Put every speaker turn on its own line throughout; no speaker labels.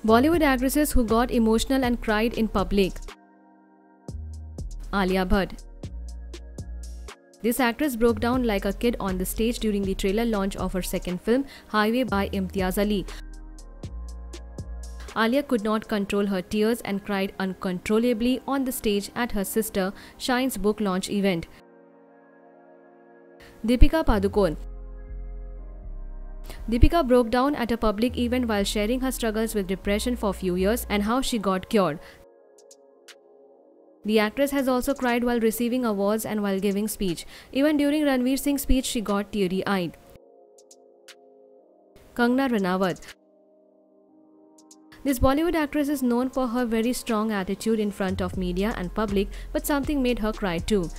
Bollywood actresses who got emotional and cried in public. Alia Bhatt. This actress broke down like a kid on the stage during the trailer launch of her second film, Highway by Imtiaz Ali. Alia could not control her tears and cried uncontrollably on the stage at her sister Shine's book launch event. Deepika Padukone. Deepika broke down at a public event while sharing her struggles with depression for a few years and how she got cured. The actress has also cried while receiving awards and while giving speech. Even during Ranveer Singh's speech, she got teary-eyed. Kangana Ranaut. This Bollywood actress is known for her very strong attitude in front of media and public, but something made her cry too.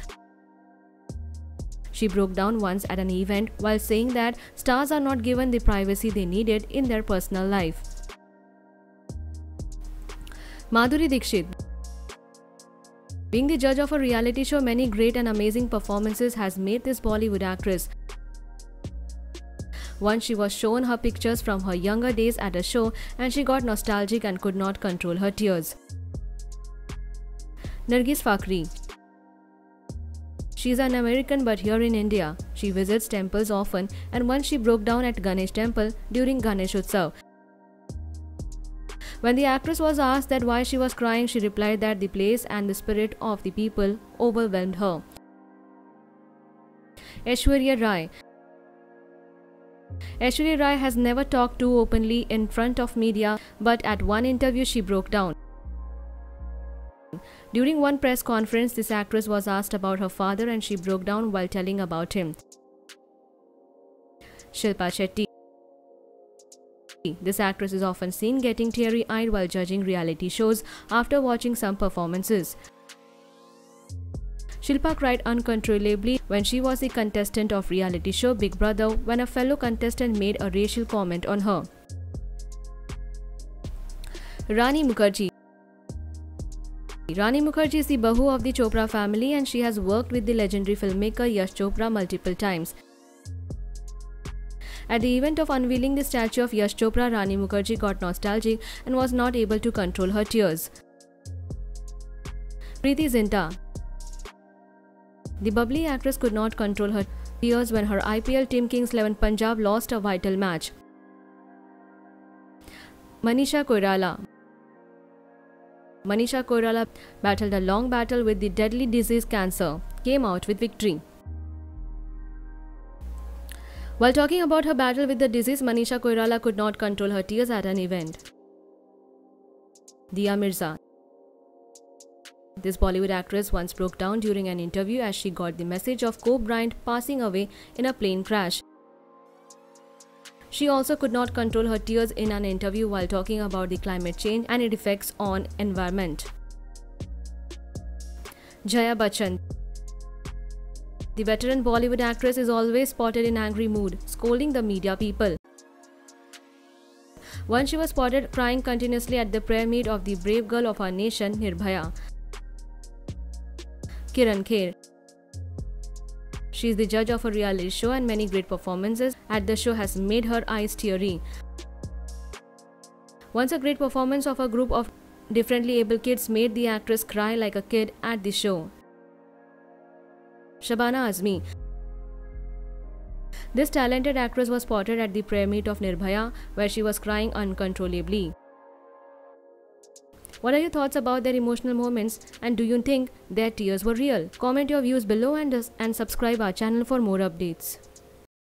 She broke down once at an event while saying that stars are not given the privacy they needed in their personal life. Madhuri Dixit. Being the judge of a reality show, many great and amazing performances has made this Bollywood actress. Once she was shown her pictures from her younger days at a show and she got nostalgic and could not control her tears. Nargis Fakhri. She is an American but here in India. She visits temples often and once she broke down at Ganesh temple during Ganesh Utsav. When the actress was asked that why she was crying, she replied that the place and the spirit of the people overwhelmed her. Aishwarya Rai. Aishwarya Rai has never talked too openly in front of media, but at one interview she broke down. During one press conference, this actress was asked about her father and she broke down while telling about him. Shilpa Shetty. This actress is often seen getting teary-eyed while judging reality shows after watching some performances. Shilpa cried uncontrollably when she was the contestant of reality show Big Brother when a fellow contestant made a racial comment on her. Rani Mukherjee. Rani Mukherjee is the Bahu of the Chopra family and she has worked with the legendary filmmaker Yash Chopra multiple times. At the event of unveiling the statue of Yash Chopra, Rani Mukherjee got nostalgic and was not able to control her tears. Preity Zinta. The bubbly actress could not control her tears when her IPL team Kings 11 Punjab lost a vital match. Manisha Koirala. Manisha Koirala battled a long battle with the deadly disease cancer, came out with victory. While talking about her battle with the disease, Manisha Koirala could not control her tears at an event. Dia Mirza. This Bollywood actress once broke down during an interview as she got the message of Kobe Bryant passing away in a plane crash. She also could not control her tears in an interview while talking about the climate change and its effects on environment. Jaya Bachchan. The veteran Bollywood actress is always spotted in angry mood, scolding the media people. Once she was spotted crying continuously at the prayer meet of the brave girl of our nation, Nirbhaya. Kiran Kher. She is the judge of a reality show and many great performances at the show has made her eyes teary. Once a great performance of a group of differently able kids made the actress cry like a kid at the show. Shabana Azmi. This talented actress was spotted at the prayer meet of Nirbhaya where she was crying uncontrollably. What are your thoughts about their emotional moments and do you think their tears were real? Comment your views below and subscribe our channel for more updates.